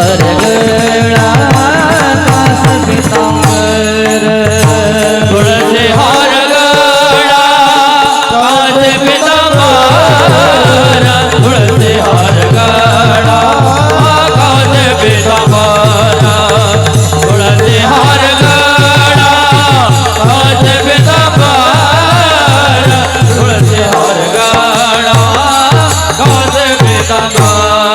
हार गळा कास पितांबर तुळशी हार गळा कास पितांबर तुळशी हार गळा कास पितांबर तुळशी हार गळा कास पितांबर तुळशी हार गळा कास पितांबर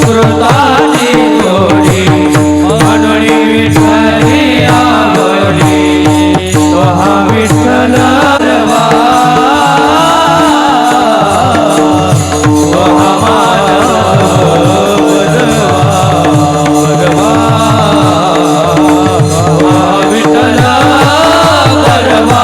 सुकृतानी थोडी म्हणून विठ्ठली आवडी तो हा विठ्ठल रवा तो हा मानव भगवा हा विठ्ठल भगवा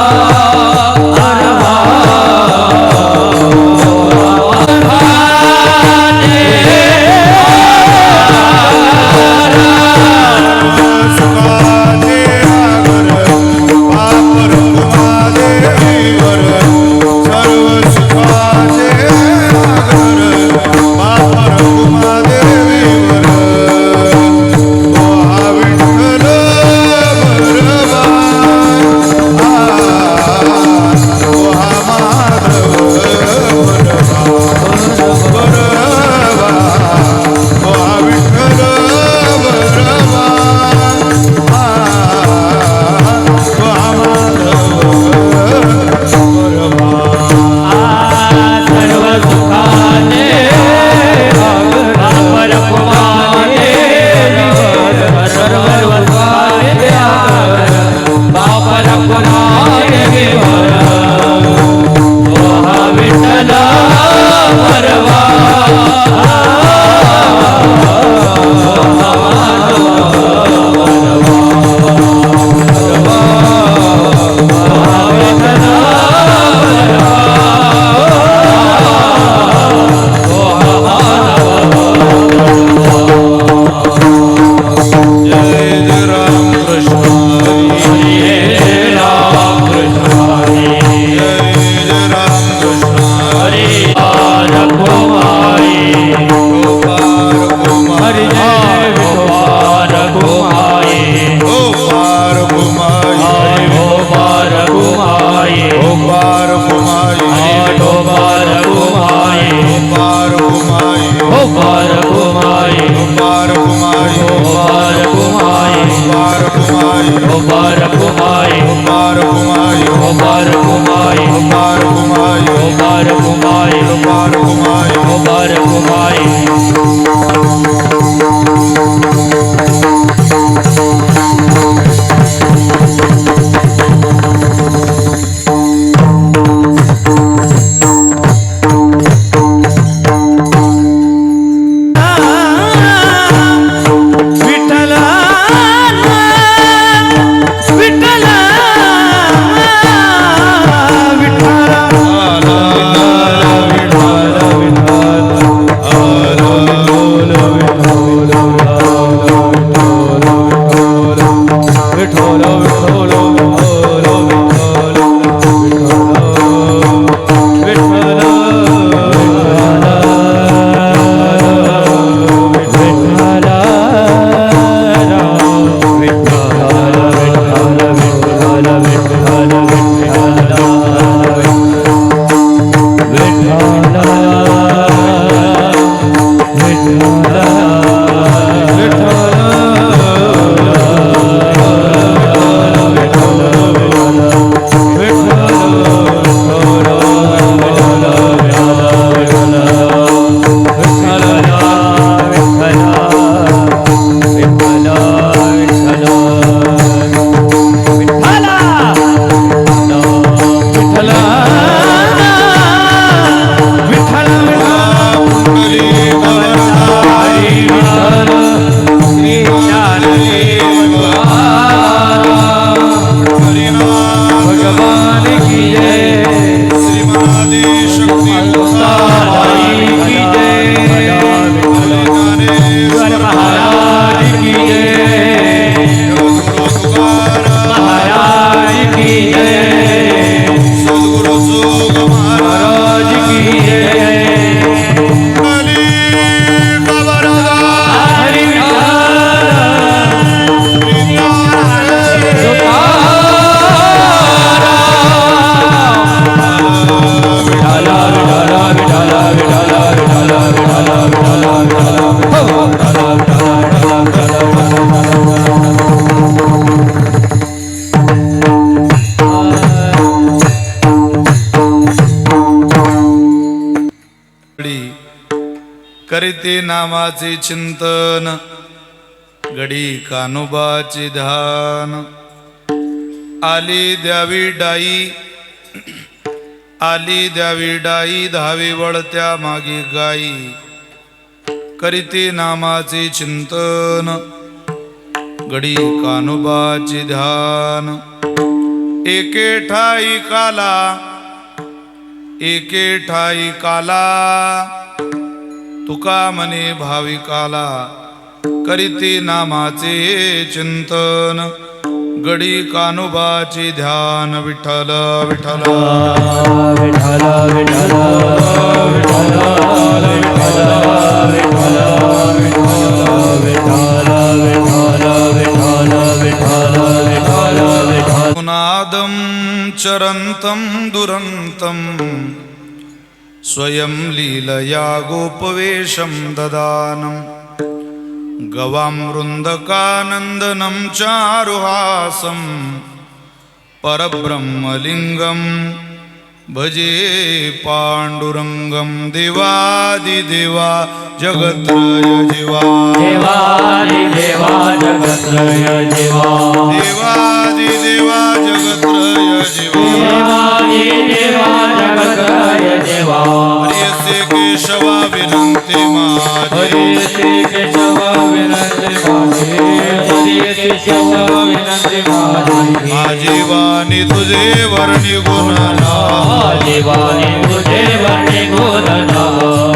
करीते नामाचे चिंतन गडी कानोबाचे ध्यान आली द्यावी डाई आली द्यावी डाई धावी वळत्या मागे गाई करीते नामाचे चिंतन गडी कानोबाचे ध्यान एके ठाई काला एके ठाई काला तुका मने भाविकाला करीते नामाचे चिंतन गडी कानोबाचे ध्यान विठ्ठल विठ्ठल विठ्ठल विठ्ठल नादं चरन्तं दुरन्तं स्वयं लीलया गोपवेशं ददानं गवामृन्दकानन्दनं चारुहासं परब्रह्मलिङ्गं भजे पाण्डुरङ्गं देवादिदेवा जगत्रय जीवा देवादिदेवा जगत्रय जीवा देवादिदेवा जगत्रय जीवा देवादिदेवा जगत्रय जीवा हरियसे केशवा विनंती माझी हरियसे केशव विनंती माझी हरियसे केशव विनंती माझी माझी वाणी तुझे वर्णी गुणना माझी वाणी तुझे वर्णी गुणना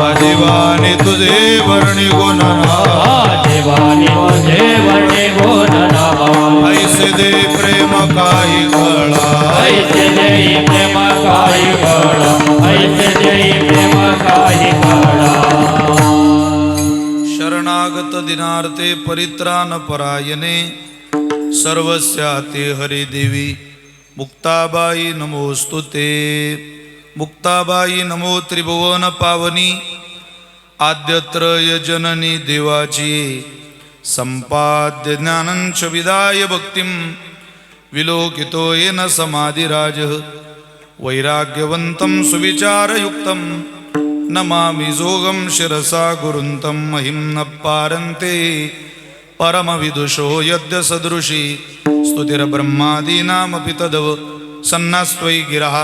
माझी वाणी तुझे वर्णी गुणना माझी वाणी तुझे वर्णी गुणना ऐसे दे प्रेम काही कळा ऐसे देई प्रेम काही कळा ऐसे देई प्रेम काही कळा शरणागत दिनार्थे परित्राण परायणे सर्वस्याते हरिदेवी मुक्ताबाई नमोस्तुते मुक्ताबाई नमो त्रिभुवन पावनी आद्यत्रय जननी देवाची संपाद्य ज्ञानंच विदाय भक्तिं विलोकितो येन समाधिराज वैराग्यवन्तं सुविचारयुक्तं नमामि जोगं शिरसा गुरुन्तं महिं न पारन्ते परमविदुषो यद्य सदृशी स्तुतिर्ब्रह्मादीनामपि तदव सन्नास्त्वयि गिरः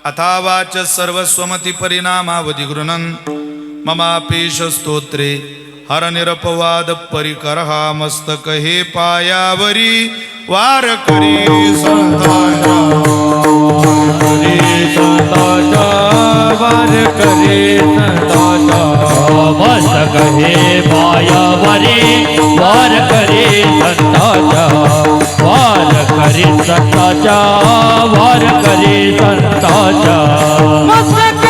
अथावाच सर्वस्वमति परिणामावधि गृह्णन् ममापेश स्तोत्रे हरनिरपवाद परिकरः मस्तक हे पायावरी वार करी संतांचा वार करे संताचा मस्तक हे पायावरी वार करे संताचा वार करे संताचा वार करे संताचा मस्तक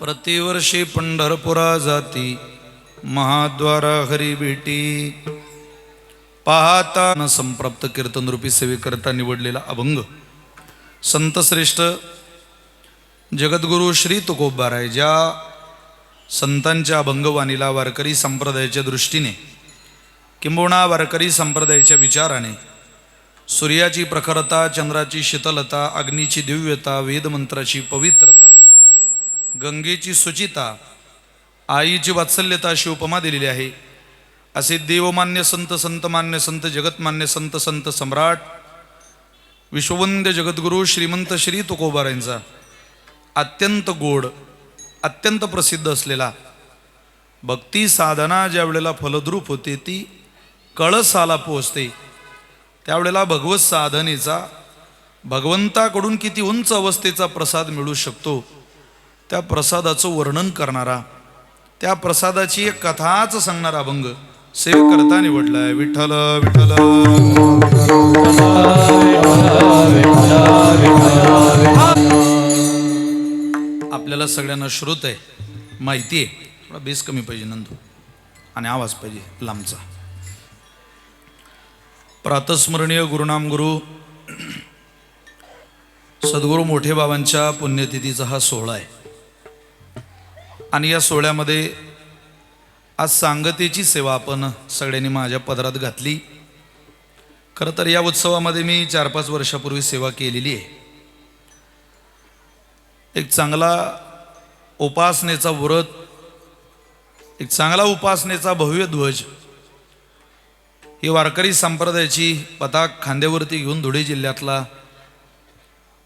प्रतिवर्षी पंढरपुरा जाती महाद्वारा हरी भेटी पाहता न संप्राप्त कीर्तन रूपी सेवेकरता निवडलेला अभंग संतश्रेष्ठ जगद्गुरु श्री तुकोबाराय ज्या संतांच्या अभंगवाणीला वारकरी संप्रदायाच्या दृष्टीने किंबहुना वारकरी संप्रदायाच्या विचाराने सूर्याची प्रखरता चंद्राची शीतलता अग्नीची दिव्यता वेदमंत्राची पवित्रता गंगेची सुचिता आईची वात्सल्यता अशी उपमा दिलेली आहे. असे देवमान्य संत संतमान्य संत जगतमान्य संत संत सम्राट विश्ववंद्य जगद्गुरु श्रीमंत श्री तुकोबारायांचा अत्यंत गोड अत्यंत प्रसिद्ध असलेला भक्ती साधना ज्या वेळेला फलद्रूप होते ती कळसाला पोहोचते त्यावेळेला भगवत साधनेचा भगवंताकडून किती उंच अवस्थेचा प्रसाद मिळू शकतो त्या प्रसादाचं वर्णन करणारा त्या प्रसादाची एक कथाच सांगणारा अभंग सेवेकरता निवडलाय. विठ्ठल विठ्ठल आपल्याला सगळ्यांना श्रोत आहे, माहिती आहे. थोडा बेस कमी पाहिजे नंदू, आणि आवाज पाहिजे लांबचा. प्रातस्मरणीय गुरुनाम गुरु सद्गुरू मोठे बाबांच्या पुण्यतिथीचा हा सोहळा आहे. आणि या सोहळ्यामध्ये आज सांगतेची सेवा आपण सगळ्यांनी माझ्या पदरात घातली. खरं तर या उत्सवामध्ये मी 4-5 वर्षापूर्वी सेवा केलेली आहे. एक चांगला उपासनेचा व्रत, एक चांगला उपासनेचा भव्य ध्वज, ही वारकरी संप्रदायाची पताक खांद्यावरती घेऊन धुळे जिल्ह्यातला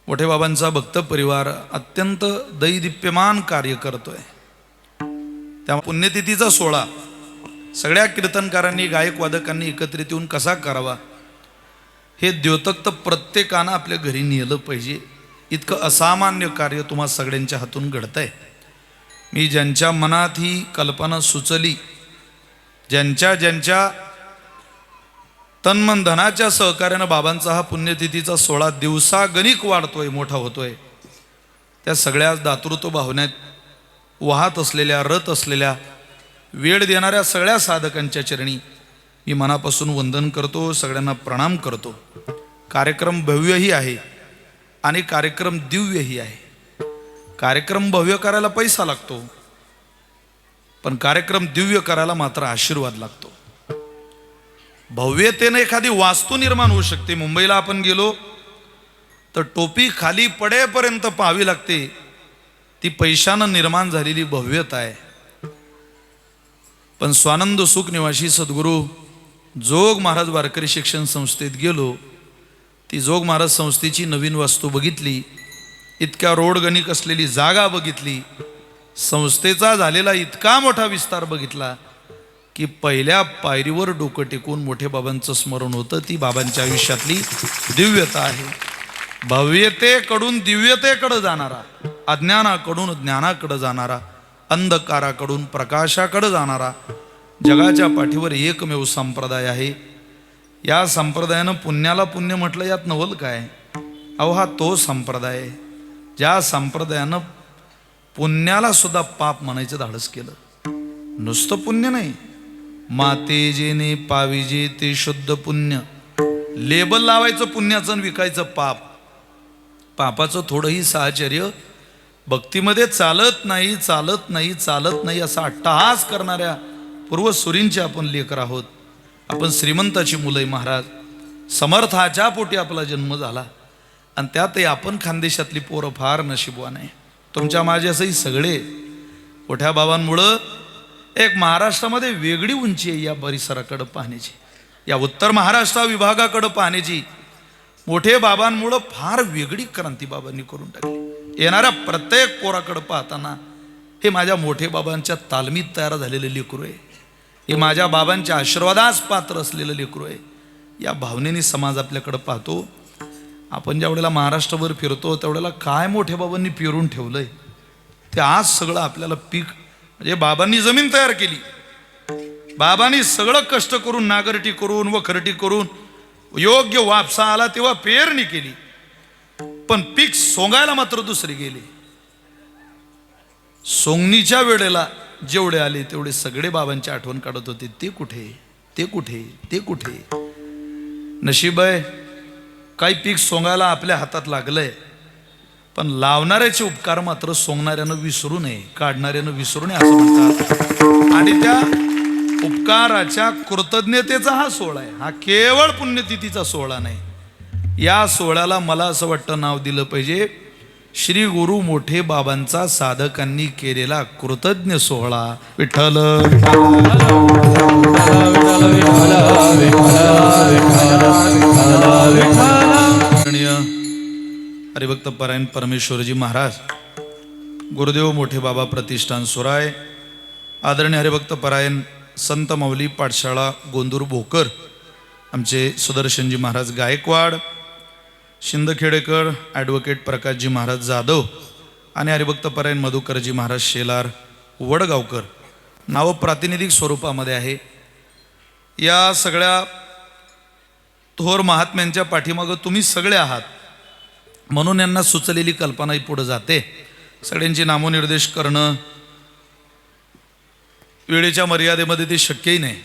मोठे बाबांचा भक्त परिवार अत्यंत दैदिप्यमान कार्य करतोय. त्या पुण्यतिथीचा सोहळा सगळ्या कीर्तनकारांनी, गायक वादकांनी एकत्रित येऊन कसा करावा हे द्योतक तर प्रत्येकानं आपल्या घरी नेलं पाहिजे. इतकं असामान्य कार्य तुम्हा सगळ्यांच्या हातून घडतंय. मी ज्यांच्या मनात ही कल्पना सुचली, ज्यांच्या तन्मन धनाच्या सहकार्यानं बाबांचा हा पुण्यतिथीचा सोहळा दिवसागणिक वाढतोय, मोठा होतोय, त्या सगळ्या दातृत्व भावनेत वाहत असलेल्या, रत असलेल्या, वेळ देणाऱ्या सगळ्या साधकांच्या चरणी मी मनापासून वंदन करतो, सगळ्यांना प्रणाम करतो. कार्यक्रम भव्यही आहे आणि कार्यक्रम दिव्यही आहे. कार्यक्रम भव्य करायला पैसा लागतो, पण कार्यक्रम दिव्य करायला मात्र आशीर्वाद लागतो. भव्यतेने एखादी वास्तू निर्माण होऊ शकते. मुंबईला आपण गेलो तर टोपी खाली पडेपर्यंत पाहावी लागते. ती पैशानं निर्माण झालेली भव्यता आहे. पण स्वानंद सुख निवासी सद्गुरू जोग महाराज वारकरी शिक्षण संस्थेत गेलो. ती जोग महाराज संस्थेची नवीन वास्तू बघितली, इतक्या रोडगणिक असलेली जागा बघितली, संस्थेचा झालेला इतका मोठा विस्तार बघितला की पहिल्या पायरीवर डोकं टेकून मोठे बाबांचं स्मरण होतं. ती बाबांच्या आयुष्यातली दिव्यता आहे. भव्यतेकडून दिव्यतेकडे जाणारा, अज्ञानाकडून ज्ञानाकडे जाणारा, अंधकाराकडून प्रकाशाकडे जाणारा जगाच्या पाठीवर एकमेव संप्रदाय आहे. या संप्रदायानं पुण्याला पुण्य म्हटलं, यात नवल काय? अहो, हा तो संप्रदाय आहे ज्या संप्रदायानं पुण्याला सुद्धा पाप म्हणायचं धाडस केलं. नुसतं पुण्य नाही, माते जेने पाविजे ते शुद्ध पुण्य. लेबल लावायचं पुण्याचं आणि विकायचं पाप. पापाचं थोडंही साहचर्य भक्तीमध्ये चालत नाही, चालत नाही, चालत नाही असा अट्टहास करणाऱ्या पूर्वसुरींचे आपण लेकर आहोत. आपण श्रीमंताची मुलं आहे. महाराज समर्थाच्या पोटी आपला जन्म झाला आणि त्यातही आपण खानदेशातली पोरं फार नशीबवान आहे. तुमच्या माझ्यासही सगळे मोठ्या बाबांमुळं एक महाराष्ट्रामध्ये वेगळी उंची आहे या परिसराकडं पाहण्याची, या उत्तर महाराष्ट्र विभागाकडं पाहण्याची. मोठे बाबांमुळं फार वेगळी क्रांती बाबांनी करून टाकली. येणाऱ्या प्रत्येक पोराकडं पाहताना हे माझ्या मोठे बाबांच्या तालमीत तयार झालेलं लेकरू आहे, हे माझ्या बाबांच्या आशीर्वादास पात्र असलेलं लेकरू आहे. या भावनेने समाज आपल्याकडं पाहतो. आपण ज्या वेळेला महाराष्ट्रभर फिरतो त्यावेळेला काय मोठे बाबांनी पेरून ठेवलंय ते आज सगळं आपल्याला पीक, म्हणजे बाबांनी जमीन तयार केली, बाबांनी सगळं कष्ट करून, नागरटी करून, वखरटी करून, योग्य वापसा आला तेव्हा पेरणी केली, पण पीक सोंगायला मात्र दुसरे गेले. सोंगणीच्या वेळेला जेवढे आले तेवढे सगळे बाबांची आठवण काढत होते. ते कुठे, ते कुठे, ते कुठे? नशीब आहे काही पीक सोंगायला आपल्या हातात लागलंय, पण लावणाऱ्याचे उपकार मात्र सोंगणाऱ्यानं विसरू नये, काढणाऱ्यानं विसरू नये असं म्हणतात. आणि त्या उपकाराच्या कृतज्ञतेचा हा सोहळा आहे. हा केवळ पुण्यतिथीचा सोहळा नाही. या सोहळ्याला मला असं वाटतं नाव दिलं पाहिजे श्री गुरु मोठे बाबांचा साधकांनी केलेला कृतज्ञ सोहळा. विठ्ठल हरिभक्त परायण परमेश्वरजी महाराज, गुरुदेव मोठे बाबा प्रतिष्ठान सुराय, आदरणीय हरिभक्त परायण संत माऊली पाठशाळा गोंदूर भोकर, आमचे सुदर्शनजी महाराज गायकवाड, शिंदखेडेकर, ॲडव्होकेट प्रकाशजी महाराज जाधव आणि हरिभक्त परायण मधुकरजी महाराज शेलार वडगावकर, नावं प्रातिनिधिक स्वरूपामध्ये आहे. या सगळ्या थोर महात्म्यांच्या पाठीमागं तुम्ही सगळे आहात म्हणून यांना सुचलेली कल्पनाही पुढे जाते. सगळ्यांची नामोनिर्देश करणं वेळेच्या मर्यादेमध्ये ते शक्यही नाही,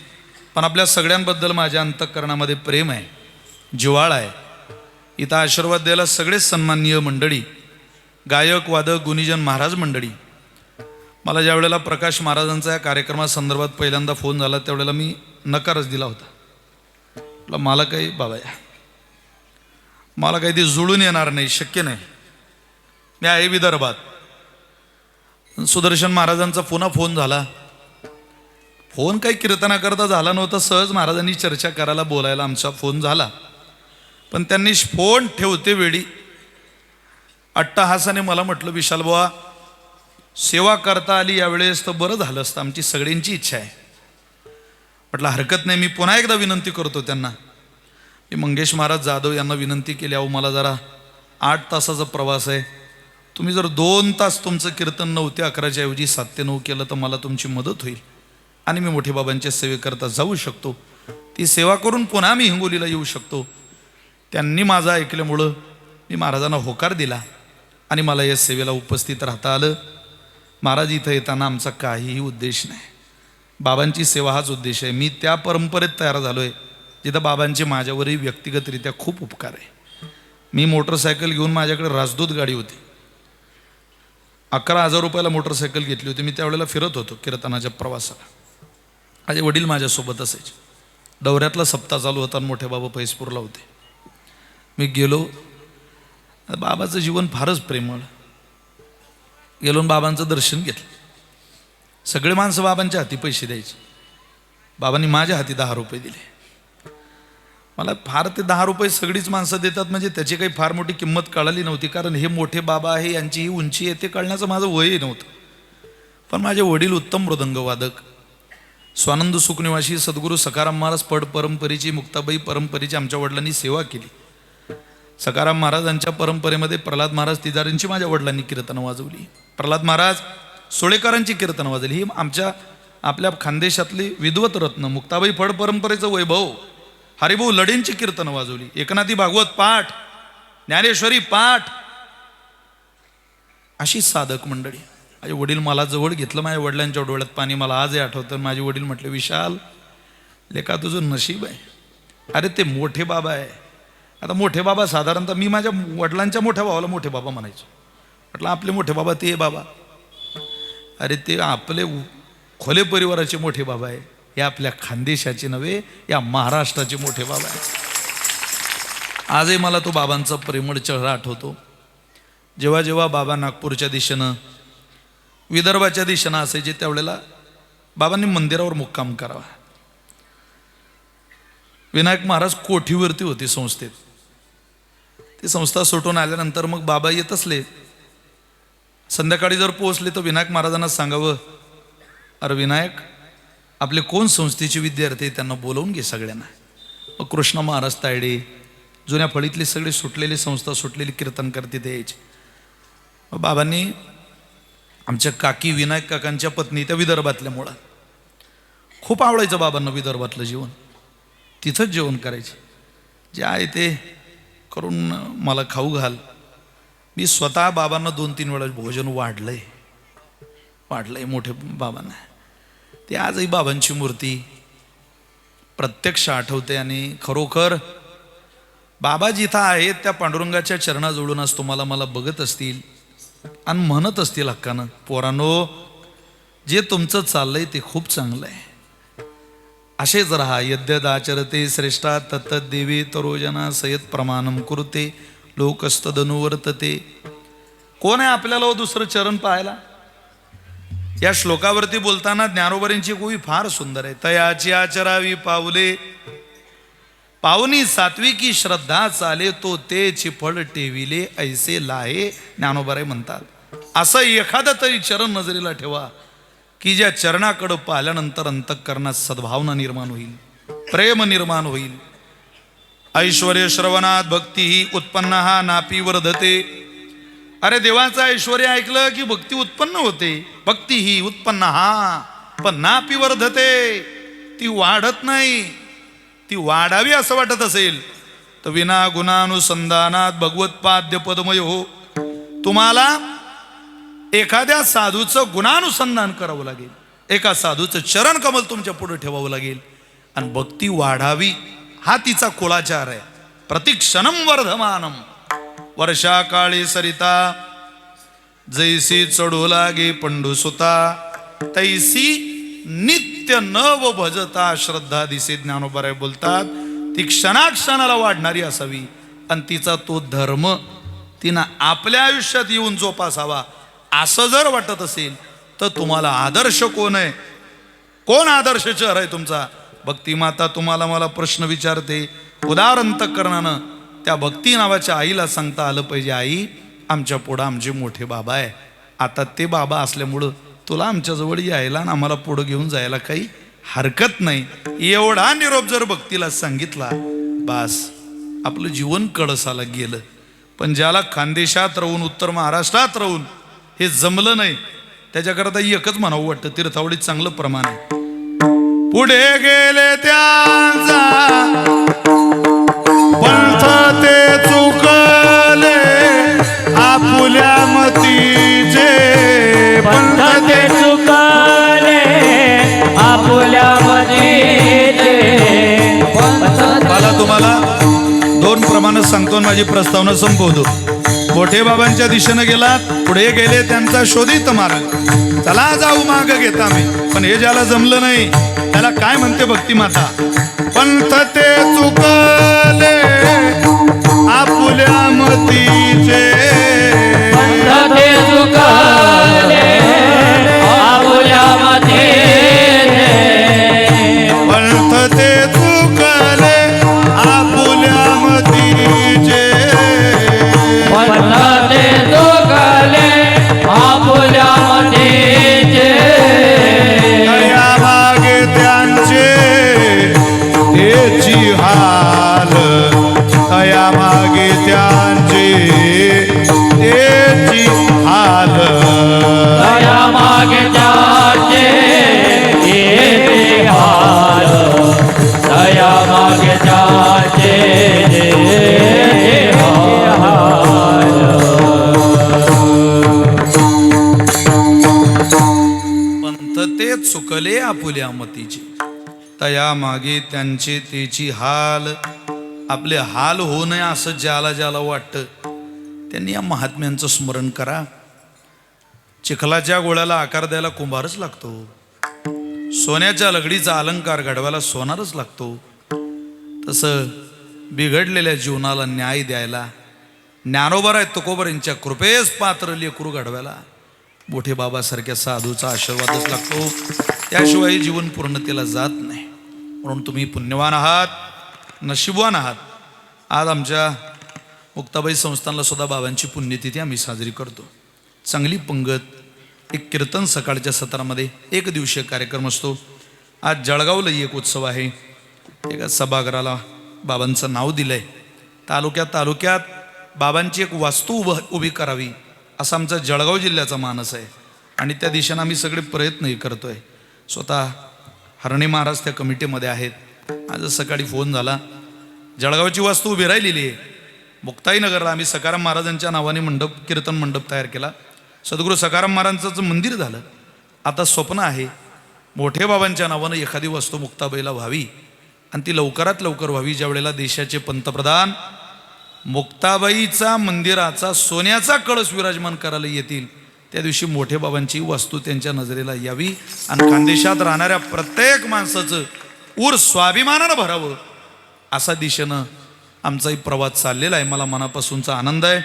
पण आपल्या सगळ्यांबद्दल माझ्या अंतःकरणामध्ये प्रेम आहे, जिव्हाळा आहे. इथं आशीर्वाद द्यायला सगळेच सन्माननीय मंडळी, गायक वादक गुणीजन महाराज मंडळी. मला ज्या वेळेला प्रकाश महाराजांचा या कार्यक्रमासंदर्भात पहिल्यांदा फोन झाला त्यावेळेला मी नकारच दिला होता. मला काही बाबा मला काही ते जुळून येणार नाही, शक्य नाही, मी आहे विदर्भात. सुदर्शन महाराजांचा पुन्हा फोन झाला. फोन काही कीर्तनाकरता झाला नव्हता, सहज महाराजांनी चर्चा करायला बोलायला आमचा फोन झाला. पण त्यांनी फोन ठेवते वेळी अट्टहासाने मला म्हटलं, विशाल बुवा सेवा करता आली यावेळेस तर बरं झालं असतं, आमची सगळ्यांची इच्छा आहे. म्हटलं हरकत नाही, मी पुन्हा एकदा विनंती करतो त्यांना. मी मंगेश महाराज जाधव यांना विनंती केली, अहो मला जरा 8 तासाचा प्रवास आहे, तुम्ही जर 2 तास तुमचं कीर्तन 9 ते 11च्या ऐवजी 7 ते 9 केलं तर मला तुमची मदत होईल आणि मी मोठे बाबांच्या सेवेकरता जाऊ शकतो, ती सेवा करून पुन्हा मी हिंगोलीला येऊ शकतो. त्यांनी माझं ऐकल्यामुळं मी महाराजांना होकार दिला आणि मला या सेवेला उपस्थित राहता आलं. महाराज इथं येताना आमचा काहीही उद्देश नाही, बाबांची सेवा हाच उद्देश आहे. मी त्या परंपरेत तयार झालो आहे जिथं बाबांचे माझ्यावरही व्यक्तिगतरित्या खूप उपकार आहे. मी मोटरसायकल घेऊन, माझ्याकडे राजदूत गाडी होती, 11,000 रुपयाला मोटरसायकल घेतली होती. मी त्यावेळेला फिरत होतो कीर्तनाच्या प्रवासाला. माझे वडील माझ्यासोबत असायचे. दौऱ्यातला सप्ताह चालू होता आणि मोठे बाबा फैजपूरला होते. मी गेलो, बाबाचं जीवन फारच प्रेमळ. गेलो बाबांचं दर्शन घेतलं. सगळे माणसं बाबांच्या हाती पैसे द्यायचे, बाबांनी माझ्या हाती 10 रुपये दिले. मला फार ते 10 रुपये सगळीच माणसं देतात म्हणजे त्याची काही फार मोठी किंमत कळाली नव्हती, कारण हे मोठे बाबा आहे, यांची ही उंची आहे ते कळण्याचं माझं वयही नव्हतं. पण माझे वडील उत्तम मृदंगवादक, स्वानंद सुखनिवासी सद्गुरू सखाराम महाराज पड परंपरेची, मुक्ताबाई परंपरेची आमच्या वडिलांनी सेवा केली. सखाराम महाराजांच्या परंपरेमध्ये प्रल्हाद महाराज तिजारींची माझ्या वडिलांनी कीर्तनं वाजवली, प्रल्हाद महाराज सोळेकरांची कीर्तनं वाजवली. ही आपल्या खानदेशातली विद्वत रत्न. मुक्ताबाई फड परंपरेचं वैभव, हरिभाऊ लढेंची कीर्तनं वाजवली, एकनाथी भागवत पाठ, ज्ञानेश्वरी पाठ, अशी साधक मंडळी. माझे वडील मला जवळ घेतलं, माझ्या वडिलांच्या डोळ्यात पाणी मला आजही आठवतं. माझे वडील म्हटले, विशाल लेका तुझं नशीब आहे. अरे ते मोठे बाबा आहे. आता मोठे बाबा साधारणतः मी माझ्या वडिलांच्या मोठ्या भावाला मोठे बाबा म्हणायचो. म्हटलं आपले मोठे बाबा ते बाबा, अरे ते आपले खोले परिवाराचे मोठे बाबा आहे, हे आपल्या खानदेशाचे नव्हे, या महाराष्ट्राचे मोठे बाबा आहे. आजही मला तो बाबांचा प्रेमळ चेहरा आठवतो. जेव्हा जेव्हा बाबा नागपूरच्या दिशेनं, विदर्भाच्या दिशेनं असायचे त्यावेळेला बाबांनी मंदिरावर मुक्काम करावा. विनायक महाराज कोठीवरती होते संस्थेत. ती संस्था सुटून आल्यानंतर मग बाबा येत असले, संध्याकाळी जर पोहोचले तर विनायक महाराजांना सांगावं, अरे विनायक आपले कोण संस्थेचे विद्यार्थी त्यांना बोलवून घे सगळ्यांना. मग कृष्ण महाराज तायडे, जुन्या फळीतले सगळे सुटलेली संस्था, सुटलेली कीर्तन करते ते यायचे. मग बाबांनी आमच्या काकी विनायक काकांच्या पत्नी, त्या विदर्भातल्यामुळं खूप आवडायचं बाबांना विदर्भातलं जीवन. तिथंच जेवण करायचे, जे आहे ते करून मला खाऊ घाल. मी स्वतः बाबांना 2-3 वेळा भोजन वाढलंय मोठे बाबांना. ते आजही बाबांची मूर्ती प्रत्यक्ष आठवते आणि खरोखर बाबा जिथं आहेत त्या पांडुरंगाच्या चरणाजवळून आज तुम्हाला मला बघत असतील आणि म्हणत असतील हक्कानं, पोरांनो जे तुमचं चाललंय ते खूप चांगलं आहे, असेच राहा. यद्यदाचरते श्रेष्ठा तत्तदेवी तरोजना सयत प्रमाणम कुरुते लोकस्तदनुवर्तते. कोण आहे आपल्याला दुसरं चरण पाहायला? या श्लोकावरती बोलताना ज्ञानोबरींची गोवी फार सुंदर आहे. तयाची आचरावी पावले, पावनी सात्विकी श्रद्धा चाले, तो तेची फळ टेविले ऐसे लाहे. ज्ञानोबराय म्हणतात, असं एखादं तरी चरण नजरेला ठेवा की ज्या चरणाकडं पाहिल्यानंतर अंतःकरणात सद्भावना निर्माण होईल, प्रेम निर्माण होईल. ऐश्वर्य श्रवणात भक्ती ही उत्पन्न हा नापी वर्धते. अरे देवाचं ऐश्वर्य ऐकलं की भक्ती उत्पन्न होते. भक्ती ही उत्पन्न हा पण नापी वर्धते, ती वाढत नाही. ती वाढावी असं वाटत असेल तर विना गुणानुसंधानात भगवत्पाद्य पदमय हो. तुम्हाला एखाद्या साधूचं गुणानुसंधान करावं लागेल, एका साधूचं चरण कमल तुमच्या पुढे ठेवावं लागेल आणि भक्ती वाढावी हा तिचा कुळाचार आहे. प्रतिक्षणम वर्धमानम. वर्षा काळी सरिता जैसी चढू लागे पंडुसुता, तैसी नित्य नव भजता श्रद्धा दिसे. ज्ञानोबराय बोलतात ती क्षणाक्षणाला वाढणारी असावी आणि तिचा तो धर्म तिनं आपल्या आयुष्यात येऊन जोपासावा. असं जर वाटत असेल तर तुम्हाला आदर्श कोण आहे, कोण आदर्श चेहरा आहे तुमचा? भक्ती माता तुम्हाला मला प्रश्न विचारते. उदार अंतःकरणानं त्या भक्ती नावाच्या आईला सांगता आलं पाहिजे, आई आमच्या पुढं आमचे मोठे बाबा आहे, आता ते बाबा असल्यामुळं तुला आमच्याजवळ यायला आणि आम्हाला पुढं घेऊन जायला काही हरकत नाही. एवढा निरोप जर भक्तीला सांगितला बास आपलं जीवन कळसाला गेलं. पण ज्याला खानदेशात राहून उत्तर महाराष्ट्रात राहून हे जमलं नाही त्याच्याकरता एकच म्हणावं वाटतं, तीर्थावळीत चांगलं प्रमाण आहे. पुढे गेले त्यांचा पंथ ते चुकले आपुल्या मतीचे, पंथ ते चुकले आपुल्या मतीचे. मला तुम्हाला दोन प्रमाण सांगतो आणि माझी प्रस्तावना संपवतो. मोठे बाबांच्या दिशेनं गेला, पुढे गेले त्यांचा शोधित मार्ग, चला जाऊ माग घेता मी. पण हे ज्याला जमलं नाही त्याला काय म्हणते भक्ती माता? पंथ ते चुकले आपुल्या मतीचे, पंथ ते चुकले आपुल्या मतीचे, पंथ ते चुकले आपुल्या मतीचे, पंथ ते चुकले आपुल्या मतीचे. दया मागे त्यांचे तेची हाल, दया मागे त्यांचे तेची हाल, दया मागे त्याचे हे हाल, दया मागे त्याचे हे हाल. पंथ ते चुकले आपुल्या मतीचे, तया मागे त्यांचे तेची हाल. आपले हाल होऊ नये असं ज्याला ज्याला वाटतं त्यांनी या महात्म्यांचं स्मरण करा. चिखलाच्या गोळ्याला आकार द्यायला कुंभारच लागतो, सोन्याच्या लगडीचा अलंकार घडवायला सोनारच लागतो. तसं बिघडलेल्या जीवनाला न्याय द्यायला ज्ञानोबराय तुकोबर यांच्या कृपेस पात्र लेकरू घडवायला मोठे बाबासारख्या साधूचा आशीर्वादच लागतो. त्याशिवाय जीवन पूर्णतेला जात नाही. म्हणून तुम्ही पुण्यवान आहात, नशीबवान आहात. आज आमच्या मुक्ताबाई संस्थानला सुद्धा बाबांची पुण्यतिथी आम्ही साजरी करतो. चांगली पंगत, एक कीर्तन सकाळच्या सत्रामध्ये एक दिवसीय कार्यक्रम असतो. आज जळगावला एक उत्सव आहे. एका सभागृहाला बाबांचं नाव दिलंय. तालुक्यात बाबांची एक वास्तू उभी करावी असा आमचा जळगाव जिल्ह्याचा मानस आहे आणि त्या दिशेनं आम्ही सगळे प्रयत्नही करतोय. स्वतः हरणे महाराज त्या कमिटीमध्ये आहेत. आज सकाळी फोन झाला, जळगावची वास्तू उभी राहिलेली आहे. मुक्ताईनगरला आम्ही सकाराम महाराजांच्या नावाने कीर्तन मंडप तयार केला. सद्गुरू सकाराम महाराजांचं मंदिर झालं. आता स्वप्न आहे मोठे बाबांच्या नावानं एखादी वास्तू मुक्ताबाईला व्हावी आणि ती लवकरात लवकर व्हावी. ज्या वेळेला देशाचे पंतप्रधान मुक्ताबाईचा मंदिराचा सोन्याचा कळस विराजमान करायला येतील त्या दिवशी मोठे बाबांची वास्तू त्यांच्या नजरेला यावी आणि खानदेशात राहणाऱ्या प्रत्येक माणसाचं ऊर स्वाभिमानानं भरावं असा दिशेनं आमचाही प्रवास चाललेला आहे. मला मनापासूनचा आनंद आहे.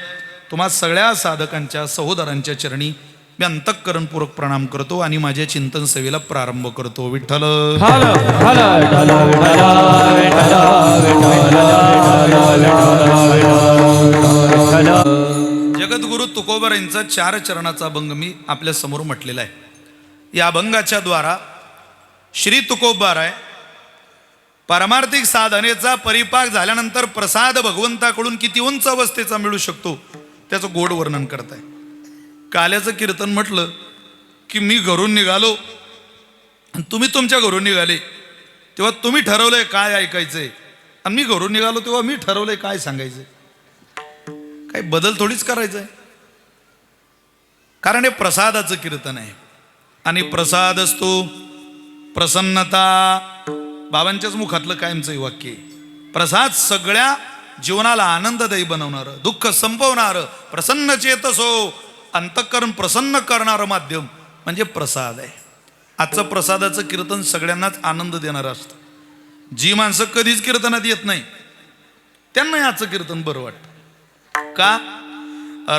तुम्हा सगळ्या साधकांच्या सहोदरांच्या चरणी मी अंतःकरणपूर्वक प्रणाम करतो आणि माझ्या चिंतन सेवेला प्रारंभ करतो. विठ्ठल जगद्गुरु तुकोबर यांचा 4 चरणाचा अभंग मी आपल्या समोर म्हटलेला आहे. या अभंगाच्या द्वारा श्री तुकोबाराय पारमार्थिक साधनेचा परिपाक झाल्यानंतर प्रसाद भगवंताकडून किती उंच अवस्थेचा मिळू शकतो त्याचं गोड वर्णन करताय. काल्याचं कीर्तन म्हटलं की मी घरून निघालो आणि तुम्ही तुमच्या घरून निघाले तेव्हा तुम्ही ठरवलंय काय ऐकायचंय, आणि मी घरून निघालो तेव्हा मी ठरवलंय काय सांगायचंय. काही बदल थोडीच करायचा आहे. कारण हे प्रसादाचं कीर्तन आहे आणि प्रसाद असतो प्रसन्नता. बाबांच्याच मुखातलं कायमचं वाक्य आहे. प्रसाद सगळ्या जीवनाला आनंददायी बनवणारं, दुःख संपवणारं, प्रसन्न चेतसो अंतःकरण प्रसन्न करणारं माध्यम म्हणजे प्रसाद आहे. आजचं प्रसादाचं कीर्तन सगळ्यांनाच आनंद देणारं असतं. जी माणसं कधीच कीर्तनात येत नाही त्यांना याचं कीर्तन बरं वाटतं. का?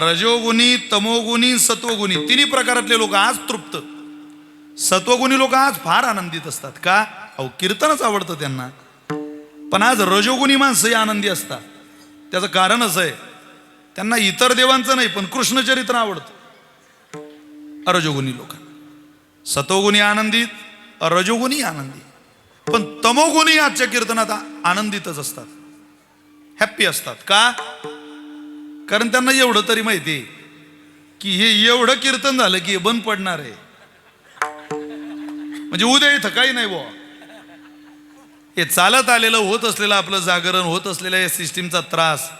रजोगुणी, तमोगुणी, सत्वगुणी तिन्ही प्रकारातले लोक आज तृप्त. सत्वगुणी लोक आज फार आनंदित असतात. का? अहो कीर्तनच आवडतं त्यांना. पण आज रजोगुणी माणसंही आनंदी असतात. त्याचं कारण असं आहे, त्यांना इतर देवांचं नाही पण कृष्णचरित्र आवडतं रजोगुणी लोक. सत्वगुणी आनंदित, रजोगुणी आनंदी. पण तमोगुणी आजच्या कीर्तनात आनंदितच असतात, हॅप्पी असतात. का? कारण त्यांना एवढं तरी माहिती आहे की हे एवढं कीर्तन झालं की हे बंद पडणार आहे, म्हणजे उद्या इथं काही नाही बुवा. हे चालत आलेलं होत असलेलं आपलं जागरण, होत असलेल्या या सिस्टीमचा त्रास,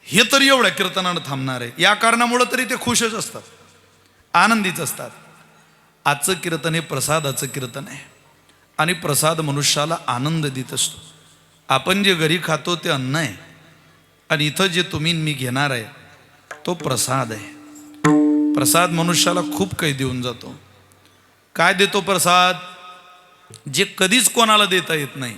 हे तरी एवढ्या कीर्तनानं थांबणार आहे. या कारणामुळं तरी ते खुशच असतात, आनंदीच असतात. आजचं कीर्तन हे प्रसादाचं कीर्तन आहे आणि प्रसाद मनुष्याला आनंद देत असतो. आपण जे घरी खातो ते अन्न आहे आणि इथं जे तुम्ही मी घेणार आहे तो प्रसाद आहे. प्रसाद मनुष्याला खूप काही देऊन जातो. काय देतो प्रसाद? जे कधीच कोणाला देता येत नाही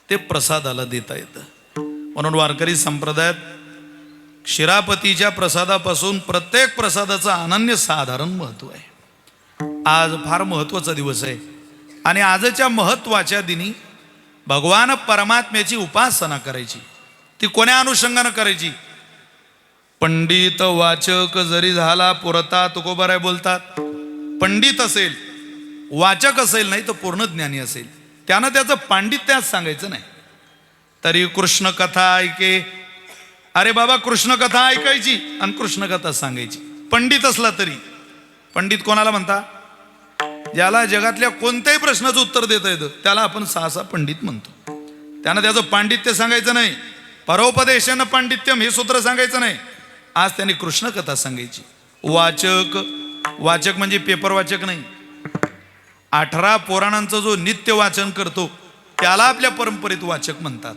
ते प्रसादाला देता येतं. म्हणून वारकरी संप्रदायात शिरापतीच्या प्रसादापासून प्रत्येक प्रसादाचं अनन्यसाधारण महत्त्व आहे. आज फार महत्त्वाचा दिवस आहे आणि आजच्या महत्त्वाच्या दिनी भगवान परमात्म्याची उपासना करायची. ती कोण्या अनुषंगानं करायची? पंडित वाचक जरी झाला पुरता, तुकोबाराय बोलतात, पंडित असेल, वाचक असेल, नाही तर पूर्ण ज्ञानी असेल, त्यानं त्याचं पांडित्य सांगायचं नाही. तरी कृष्ण कथा ऐके. अरे बाबा कृष्ण कथा ऐकायची आणि कृष्ण कथा सांगायची. पंडित असला तरी. पंडित कोणाला म्हणता? ज्याला जगातल्या कोणत्याही प्रश्नाचं उत्तर देता येतं त्याला आपण सहसा पंडित म्हणतो. त्यानं त्याचं पांडित्य सांगायचं नाही. परोपदेशानं पांडित्यम हे सूत्र सांगायचं नाही. आज त्यांनी कृष्ण कथा सांगायची. वाचक, वाचक म्हणजे पेपर वाचक नाही. 18 पुराणांचं जो नित्य वाचन करतो त्याला आपल्या परंपरेत वाचक म्हणतात.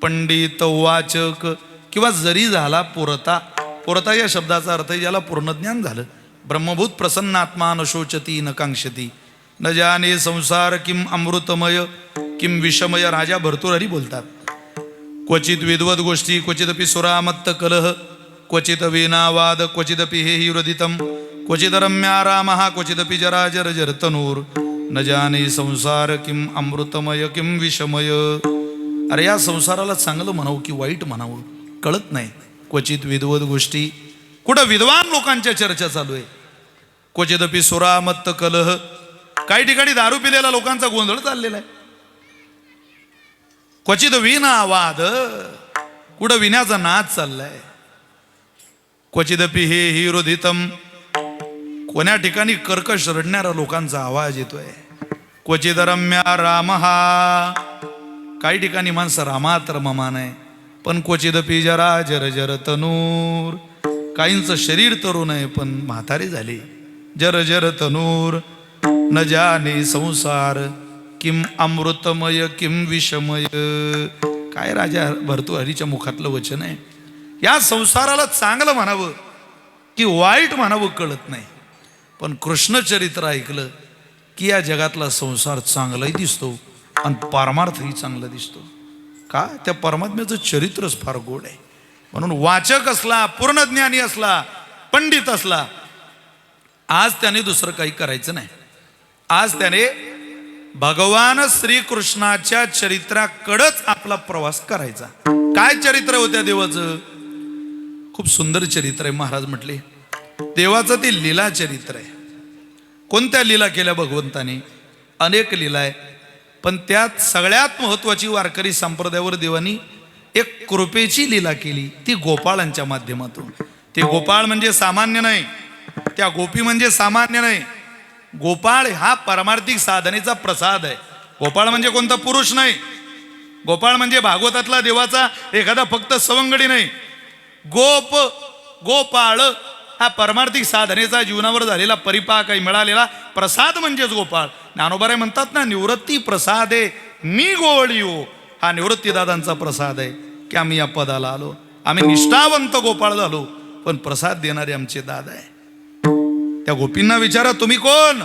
पंडित, वाचक किंवा जरी झाला पुरता. पुरता या शब्दाचा अर्थ आहे ज्याला पूर्ण ज्ञान झालं. ब्रह्मभूत प्रसन्नात्मा न शोचती न कांक्षती, न जाने संसार किम अमृतमय किम विषमय. राजा भर्तृहरी बोलतात, क्वचित विद्वद गोष्टी, क्वचिदपि सुरामत्त कलह, क्वचित वीणावाद, क्वचिदपि हे हृदितम, क्वचित रम्यारामः, क्वचिदपि जराजर जरतनूर, न जाने संसार किम अमृतमय किम विषमय. अरे या संसाराला चांगलं म्हणावं की वाईट म्हणावं कळत नाही. क्वचित विद्वद गोष्टी, कुठं विद्वान लोकांच्या चर्चा चालू आहे. क्वचिदपि सुरामत्त कलह, काही ठिकाणी दारू पिलेला लोकांचा गोंधळ चाललेला आहे. क्वचित वीणावाद, कुठं विण्याचा नाच चाललाय. क्वचिदपि हे हिरोधितम, कोण्या ठिकाणी कर्कश रडणाऱ्या लोकांचा आवाज येतोय. क्वचित रम्या रामहा, काही ठिकाणी माणसं रामात रममान आहे. पण क्वचिदपि जरा जर जर तनूर, काहींचं शरीर तरुण आहे पण म्हातारे झाले. जर जर तनूर, न जाने संसार किम अमृतमय किम विषमय. काय राजा भर्तृहरीच्या मुखातलं वचन आहे. या संसाराला चांगलं म्हणावं की वाईट म्हणावं कळत नाही. पण कृष्णचरित्र ऐकलं की या जगातला संसार चांगलाही दिसतो आणि परमार्थही चांगला दिसतो. का? त्या परमात्म्याचं चरित्रच फार गोड आहे. म्हणून वाचक असला, पूर्णज्ञानी असला, पंडित असला, आज त्याने दुसरं काही करायचं नाही. आज त्याने भगवान श्रीकृष्णाच्या चरित्राकडेच आपला प्रवास करायचा. काय चरित्र होत्या देवाचं? खूप सुंदर चरित्र आहे. महाराज म्हटले देवाचं ते लीला चरित्र आहे. कोणत्या लीला केल्या भगवंताने? अनेक लीला आहे, पण त्यात सगळ्यात महत्वाची वारकरी संप्रदायावर देवानी एक कृपेची लीला केली, ती गोपाळांच्या माध्यमातून. ते गोपाळ म्हणजे सामान्य नाही, त्या गोपी म्हणजे सामान्य नाही, गोपाळ हा परमार्थिक साधनेचा प्रसाद आहे. गोपाळ म्हणजे कोणता पुरुष नाही. गोपाळ म्हणजे भागवतातला देवाचा एखादा फक्त सवंगडी नाही. गोपाळ हा परमार्थिक साधनेचा जीवनावर झालेला परिपाक आहे, मिळालेला प्रसाद म्हणजेच गोपाळ. ज्ञानोबाराय म्हणतात ना, निवृत्ती प्रसाद आहे मी गोवळी हो. हा निवृत्ती दादांचा प्रसाद आहे की आम्ही या पदाला आलो. आम्ही निष्ठावंत गोपाळ झालो, पण प्रसाद देणारे आमचे दादा आहे. त्या गोपींना विचारा तुम्ही कोण.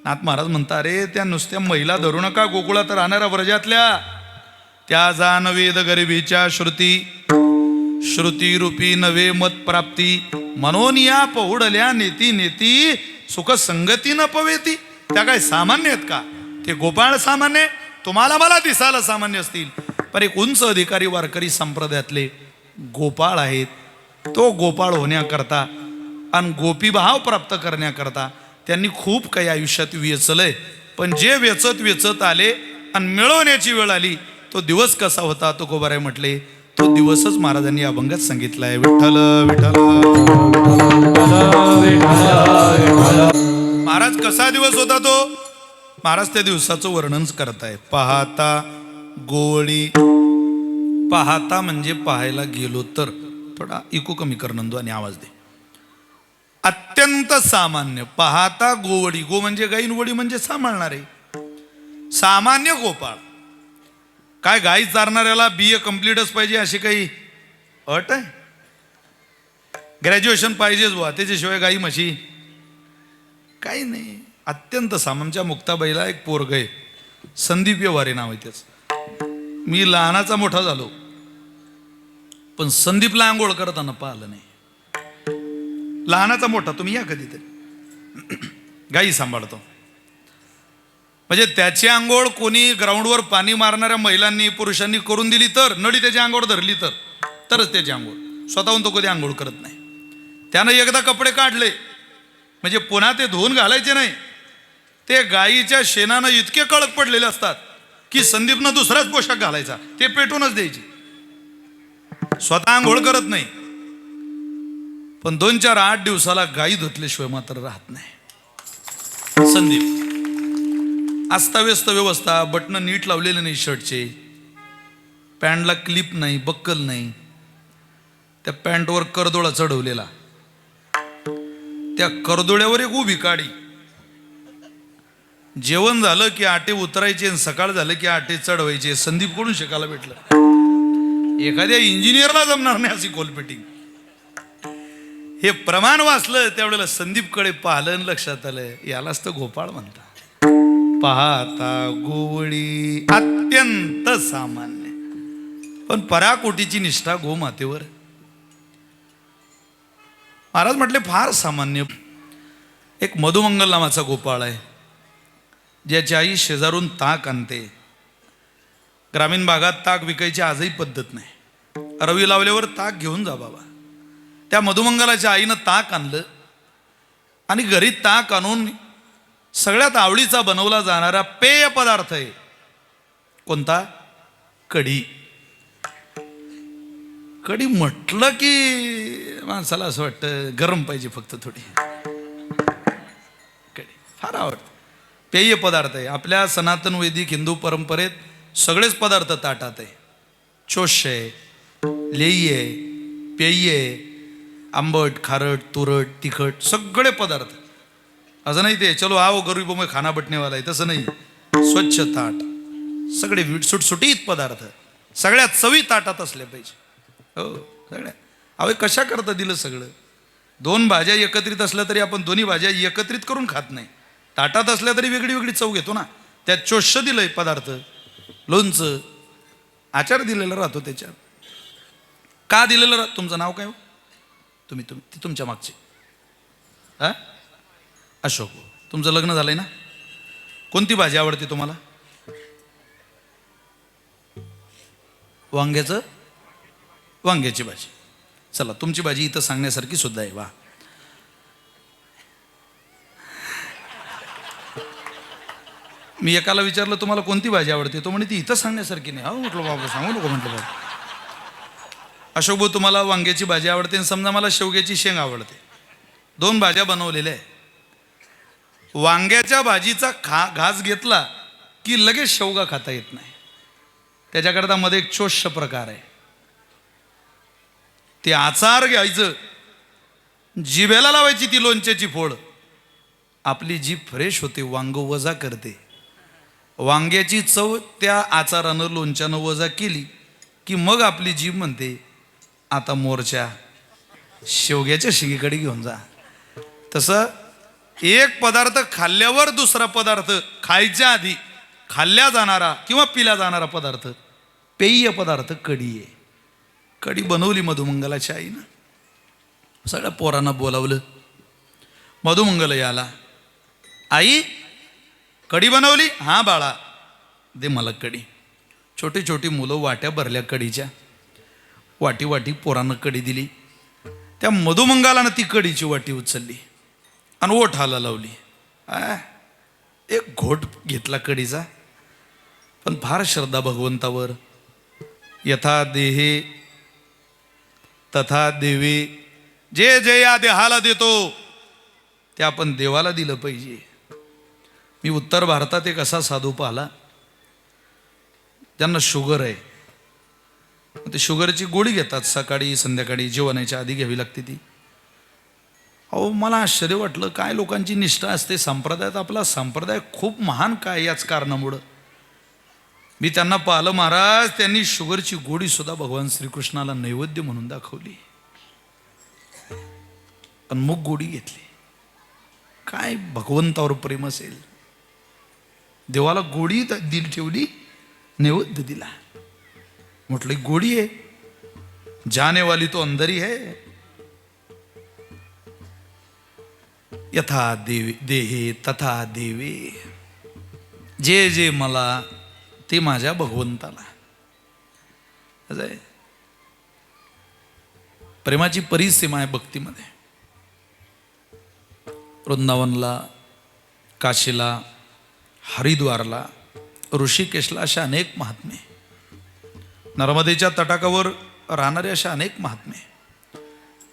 नाथ महाराज म्हणता, अरे त्या नुसत्या महिला धरू नका, गोकुळात राहणाऱ्या व्रजातल्या. त्या जान वेद गरिबीच्या श्रुती रूपी नवे मत प्राप्ती, मनोनिया पहुडल्या नेती नेती सुख संगती न पवेती. त्या काय सामान्य आहेत का. ते गोपाळ सामान्य, तुम्हाला मला दिसायला सामान्य असतील, पण एक उंच अधिकारी वारकरी संप्रदायातले गोपाळ आहेत. तो गोपाळ होण्याकरता आणि गोपीभाव प्राप्त करण्याकरता त्यांनी खूप काही आयुष्यात वेचलंय. पण जे वेचत आले आणि मिळवण्याची वेळ आली, तो दिवस कसा होता तो गोबाराय म्हटले. तो दिवसच महाराजांनी अभंगात सांगितलाय. विठ्ठल विठ्ठल. महाराज कसा दिवस होता तो. महाराज त्या दिवसाचं वर्णन करताय. पाहता गोवळी. पाहता म्हणजे पाहायला गेलो तर. थोडा इको कमी कर नंदू आणि आवाज दे. अत्यंत सामान्य. पाहता गोवळी. गो म्हणजे गाईन, वडी म्हणजे सांभाळणारे. सामान्य गोपाळ. काय गाई चारणाऱ्याला BA कम्प्लीटच पाहिजे अशी काही अट आहे. ग्रॅज्युएशन पाहिजेच बुवा, त्याच्याशिवाय गाई म्हशी काही नाही. अत्यंत आमच्या मुक्ताबाईला एक पोरग आहे, संदीप व्यवहारे नाव आहे त्याचं. मी लहानाचा मोठा झालो, पण संदीपला आंघोळ करताना पाहिलं नाही. लहानाचा मोठा, तुम्ही या कधीतरी. गाई सांभाळतो म्हणजे त्याची आंघोळ कोणी ग्राउंडवर पाणी मारणाऱ्या महिलांनी पुरुषांनी करून दिली तर, नडी त्याची आंघोळ धरली तरच त्याची आंघोळ. स्वतःहून तो कधी आंघोळ करत नाही. त्यानं एकदा कपडे काढले म्हणजे पुन्हा ते धुवून घालायचे नाही. ते गाईच्या शेणानं इतके कळक पडलेले असतात की संदीपनं दुसराच पोशाख घालायचा, ते पेटूनच द्यायची. स्वतः आंघोळ करत नाही, पण 2-4-8 दिवसाला गाई धुतल्याशिवाय मात्र राहत नाही. संदीप अस्ताव्यस्त व्यवस्था, बटणं नीट लावलेले नाही शर्टचे, पॅन्टला क्लिप नाही, बक्कल नाही, त्या पॅन्टवर करदोळा चढवलेला, त्या करदोळ्यावर एक उभी काडी. जेवण झालं की आटे उतरायचे आणि सकाळ झालं की आटे चढवायचे. संदीप कडून शिकायला भेटलं. एखाद्या इंजिनियरला जमणार नाही अशी कोलपेटिंग. हे प्रमाण वाचलं त्यावेळेला संदीपकडे पाहिलं, लक्षात आलं यालाच तर गोपाळ म्हणतात. पाहता गोवळी. अत्यंत सामान्य, पण पराकोटीची निष्ठा गोमातेवर. महाराज म्हटले फार सामान्य. एक मधुमंगल नावाचा गोपाळ आहे, ज्याची आई शेजारून ताक आणते. ग्रामीण भागात ताक विकायची आजही पद्धत नाही. रवी लावल्यावर ताक घेऊन जा बाबा. त्या मधुमंगलाच्या आईनं ताक आणलं आणि घरी ताक आणून सगळ्यात आवडीचा बनवला जाणारा पेय पदार्थ आहे कोणता. कढी. कढी म्हटलं की माणसाला असं वाटतं गरम पाहिजे फक्त थोडी. कढी फार आवडतं. पेय पदार्थ आहे. आपल्या सनातन वैदिक हिंदू परंपरेत सगळेच पदार्थ ताटात आहे. चोष्य आहे, लेई आहे, पेय आहे, आंबट खारट तुरट तिखट सगळे पदार्थ. असं नाही ते चलो आओ गरीबों में खाना बटने वाला आहे, तसं नाही. स्वच्छ ताट, सगळे सुटसुटीत पदार्थ, सगळ्यात चवी ताटात असल्या पाहिजे. हो सगळ्या. अहो कशा करता दिलं सगळं. 2 भाज्या एकत्रित असल्या तरी आपण दोन्ही भाज्या एकत्रित करून खात नाही. ताटात असल्या तरी वेगळी वेगळी चव घेतो ना. त्यात चोष्य दिलंय पदार्थ, लोणचं, आचार दिलेला राहतो त्याच्यात. का दिलेलं राहतं. तुमचं नाव काय हो. तुम्ही तुमच्या मागचे हा अशोक. तुमचं लग्न झालंय ना. कोणती भाजी आवडते तुम्हाला. वांग्याची भाजी. चला तुमची भाजी इथं सांगण्यासारखी सुद्धा आहे. वा. मी एकाला विचारलं तुम्हाला कोणती भाजी आवडते, तो म्हणे ती इथं सांगण्यासारखी नाही. हो म्हटलं बाबा सांगू नको म्हटलं बाबा. अशोक भाऊ तुम्हाला वांग्याची भाजी आवडते आणि समजा मला शेवग्याची शेंग आवडते. 2 भाज्या बनवलेल्या आहे. वांग्याच्या भाजीचा घास घेतला की लगेच शेवगा खाता येत नाही. त्याच्याकरता मध्ये एक चोष्य प्रकार आहे. ते आचार घ्यायचं, जिभेला लावायची ती लोणच्याची फोड, आपली जीभ फ्रेश होते, वांग वजा करते. वांग्याची चव त्या आचारानं लोणच्यानं वजा केली की मग आपली जीभ म्हणते आता मोर्चा शेवग्याच्या शिगीकडे घेऊन जा. तसं एक पदार्थ खाल्ल्यावर दुसरा पदार्थ खायच्या आधी खाल्ल्या जाणारा किंवा पिल्या जाणारा पदार्थ, पेय पदार्थ कढी आहे. कढी बनवली मधुमंगलाच्या आईनं. सगळ्या पोरांना बोलावलं. मधुमंगल याला, आई कढी बनवली? हां बाळा, दे मला कढी. छोटी छोटी मुलं वाट्या भरल्या कढीच्या, वाटी वाटी पोरांना कढी दिली. त्या मधुमंगालानं ती कढीची वाटी उचलली आणि ओठाला लावली. एक घोट घेतला कढीचा, पण फार श्रद्धा भगवंतावर. यथा देहे तथा देवे, जे जे या देहाला देतो ते आपण देवाला दिलं पाहिजे. मी उत्तर भारतात एक असा साधू पाहिला, ज्यांना शुगर आहे. ते शुगरची गोळी घेतात, सकाळी संध्याकाळी जेवणाच्या आधी घ्यावी लागते ती. अहो मला आश्चर्य वाटलं, काय लोकांची निष्ठा असते संप्रदायात. आपला संप्रदाय खूप महान काय याच कारणामुळं. मी त्यांना पाहिलं, महाराज त्यांनी शुगरची गोळी सुद्धा भगवान श्रीकृष्णाला नैवेद्य म्हणून दाखवली, पण मग गोळी घेतली. काय भगवंतावर प्रेम असेल. देवाला गोळी दिल ठेवली, नैवेद्य दिला. म्हटलं गोळी आहे, जाने वाली तो अंदर ही है. यथा देहे तथा देवे, जे जे मला ते माझ्या भगवंताला. प्रेमाची परिसीमा आहे भक्तीमध्ये. वृंदावनला, काशीला, हरिद्वारला, ऋषिकेशला अशा अनेक महात्मे, नर्मदेच्या तटाकावर राहणारे अशा अनेक महात्मे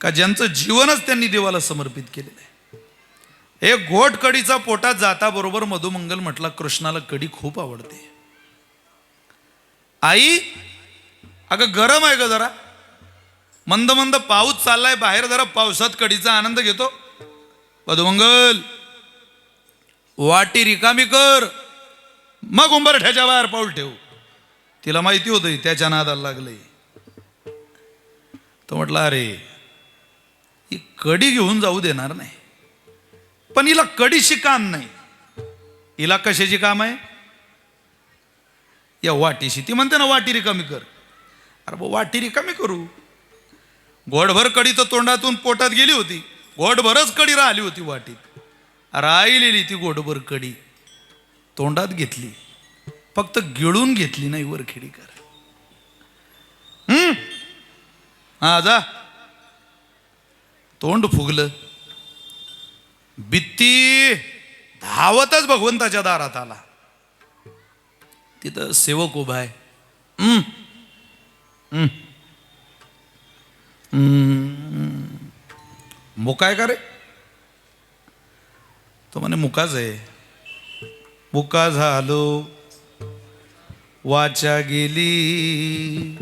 का ज्यांचं जीवनच त्यांनी देवाला समर्पित केलेलं आहे. एक घोट कढीचा पोटात जाता बरोबर मधुमंगल म्हटला, कृष्णाला कढी खूप आवडते. आई अगं गरम आहे ग जरा, मंद मंद पाऊस चाललाय बाहेर, जरा पावसात कढीचा आनंद घेतो. मधुमंगल वाटी रिकामी कर, मग उंबरठ्याच्या बाहेर पाऊल ठेव. तिला माहिती होतं त्याच्या नादाला लागलंय. तो म्हटला, अरे ही कढी घेऊन जाऊ देणार नाही, पण हिला कढीशी काम नाही. हिला कशाची काम आहे? या वाटीशी. ती म्हणते ना वाटी रिकामी कर. अरे बा वाटी रिकामी करू. घोडभर कढी तर तोंडातून पोटात गेली होती, घोडभरच कढी राहिली होती वाटीत. राहिलेली ती घोडभर कढी तोंडात घेतली, फक्त गिळून घेतली नाही, वरखेडी कर. हा जा. तोंड फुगलं. बित्ती धावतच भगवंताच्या दारात आला. तिथं सेवक उभा आहे. मुका का रे? तो म्हणे मुकाच आहे. मुका झालो वाचा गेली,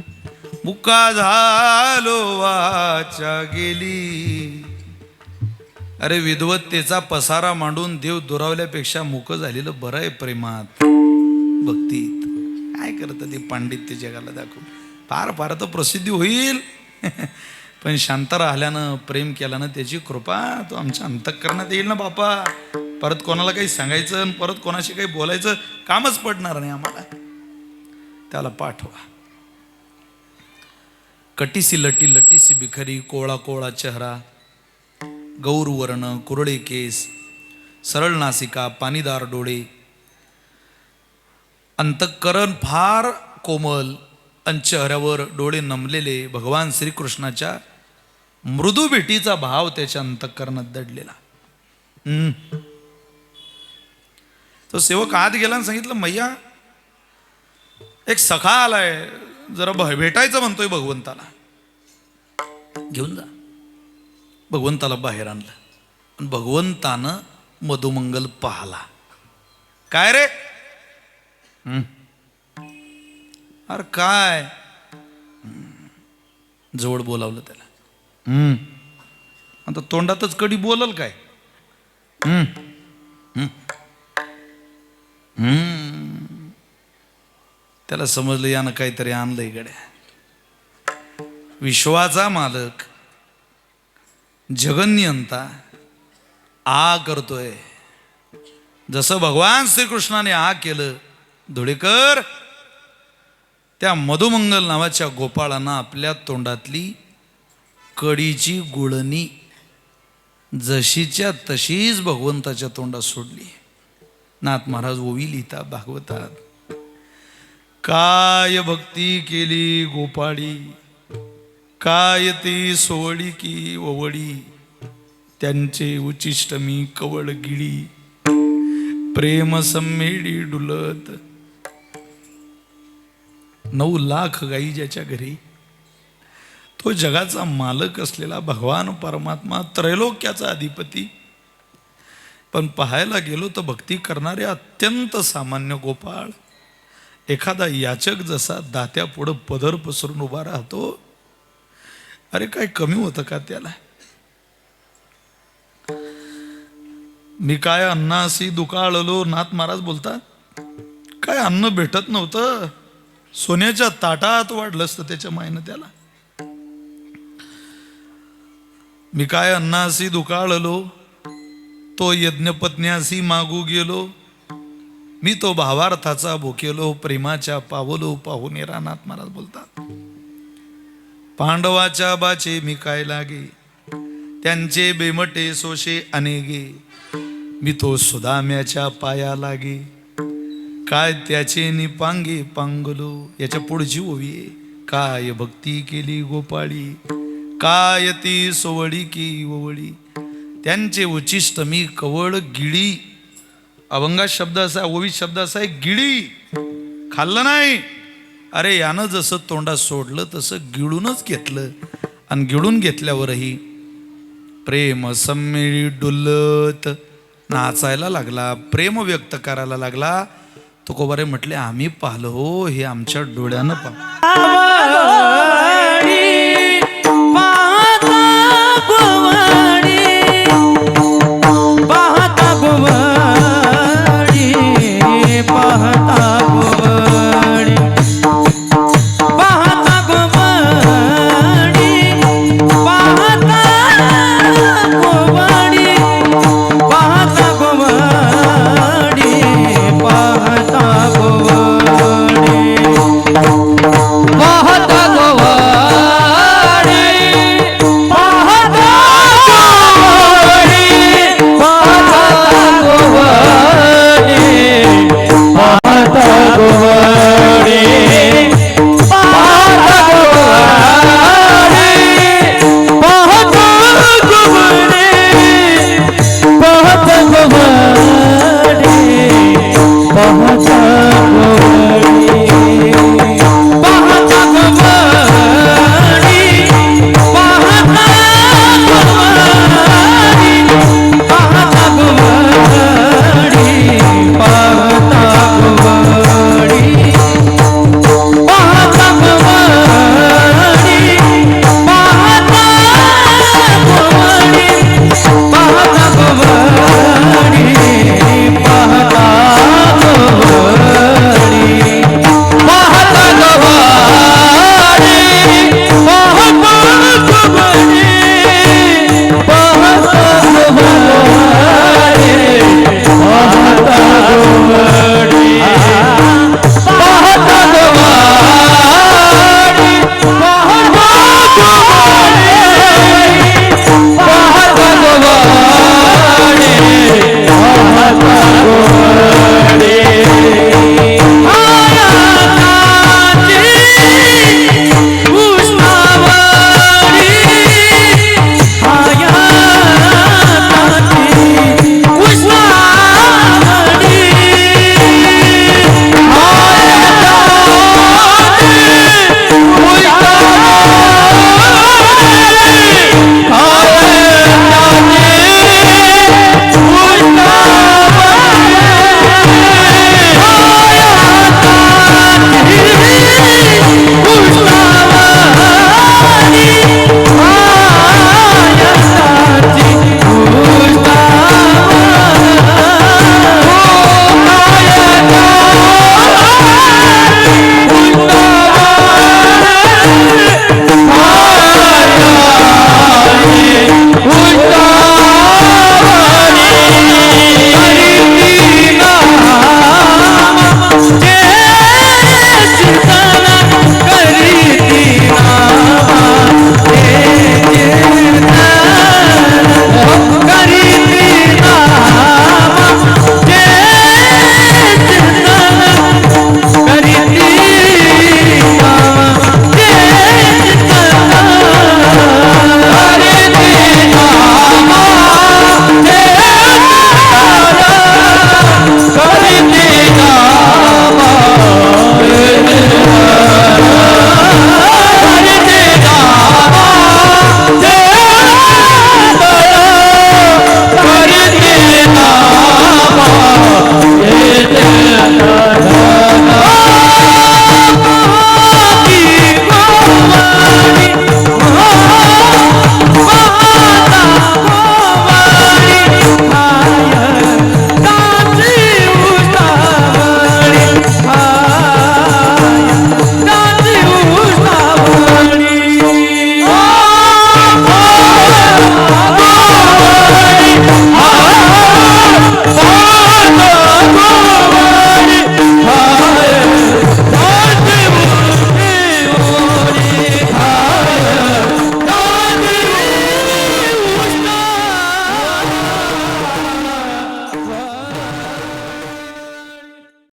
मुका झालो वाचा गेली. अरे विद्वत्तेचा पसारा मांडून देव दुरावल्यापेक्षा मुक झालेलं बरं आहे प्रेमात, भक्तीत. काय करतं ते पांडित्य जगाला दाखवून. फार फार तर प्रसिद्धी होईल, पण शांत राहिल्यानं, प्रेम केल्यानं त्याची कृपा तो आमच्या अंतःकरणात येईल ना बापा. परत कोणाला काही सांगायचं, परत कोणाशी काही बोलायचं कामच पडणार नाही आम्हाला. त्याला पाठवा. कटीसी लटी लटीसी बिखरी, कोळा कोळा चेहरा, गौरवर्ण, कुरळे केस, सरळ नासिका, पाणीदार डोळे, अंतःकरण फार कोमल आणि चेहऱ्यावर डोळे नमलेले. भगवान श्रीकृष्णाच्या मृदू भेटीचा भाव त्याच्या अंतःकरणात दडलेला. तो सेवक आत गेला आणि सांगितलं, मैया एक सखा आलाय, जरा भेटायचं म्हणतोय भगवंताला, घेऊन जा. भगवंताला बाहेर आणलं. पण भगवंतानं मधुमंगल पाहला. काय रे? अरे काय? जवळ बोलावलं त्याला. आता तोंडातच कडी बोलल काय? त्याला समजलं यानं काहीतरी आणलंय गड्या. विश्वाचा मालक जगन्नियंता आ करतोय. जसं भगवान श्रीकृष्णाने आ केलं, धुळेकर त्या मधुमंगल नावाच्या गोपाळानं आपल्या तोंडातली कडीची गुळणी जशीच्या तशीच भगवंताच्या तोंडात सोडली. नाथ महाराज ओवी लिहिता भागवतात. काय भक्ती केली गोपाळी, काय ती सोवळी की ओवळी, त्यांचे उचिष्ट मी कवळ गिळी, प्रेम सम्मेळी डुलत. 9 लाख गाई ज्याच्या घरी, तो जगाचा मालक असलेला भगवान परमात्मा, त्रैलोक्याचा अधिपती. पण पाहायला गेलो तर भक्ती करणारे अत्यंत सामान्य गोपाळ. एखादा याचक जसा दात्यापुढं पदर पसरून उभा राहतो, अरे काय कमी होतं का त्याला? मी काय अन्नासी दुकाळलो, नाथ महाराज बोलतात. काय अन्न भेटत नव्हतं, सोन्याच्या ताटात वाढलं असतं त्याच्या मायनं त्याला. मी काय अन्नासी दुकाळलो, तो यज्ञपत्न्यासी मागू गेलो, मी तो भावार्थाचा भुकेलो, प्रेमाच्या पावलो पाहुणे रानात. महाराज बोलतात. पांडवाच्या बाचे मी काय लागे, त्यांचे बेमटे सोशे अनेगे, मी तो सुदाम्याच्या पाया लागे, काय त्याचे निपांगे पांगलो. याच्या पुढची ओवी आहे. काय भक्ती केली गोपाळी, काय ती सोवळी की ओवळी, त्यांचे उचिष्ट मी कवळ गिळी. अभंगात शब्द असा, ओवीत शब्द असा आहे गिळी. खाल्लं नाही. अरे यानं जसं तोंडात सोडलं तसं गिळूनच घेतलं. आणि गिळून घेतल्यावरही प्रेम सम्मेळी डुलत नाचायला लागला, प्रेम व्यक्त करायला लागला. तुकोबारे म्हटले, आम्ही पाहलो हो, हे आमच्या डोळ्यानं पाहतो.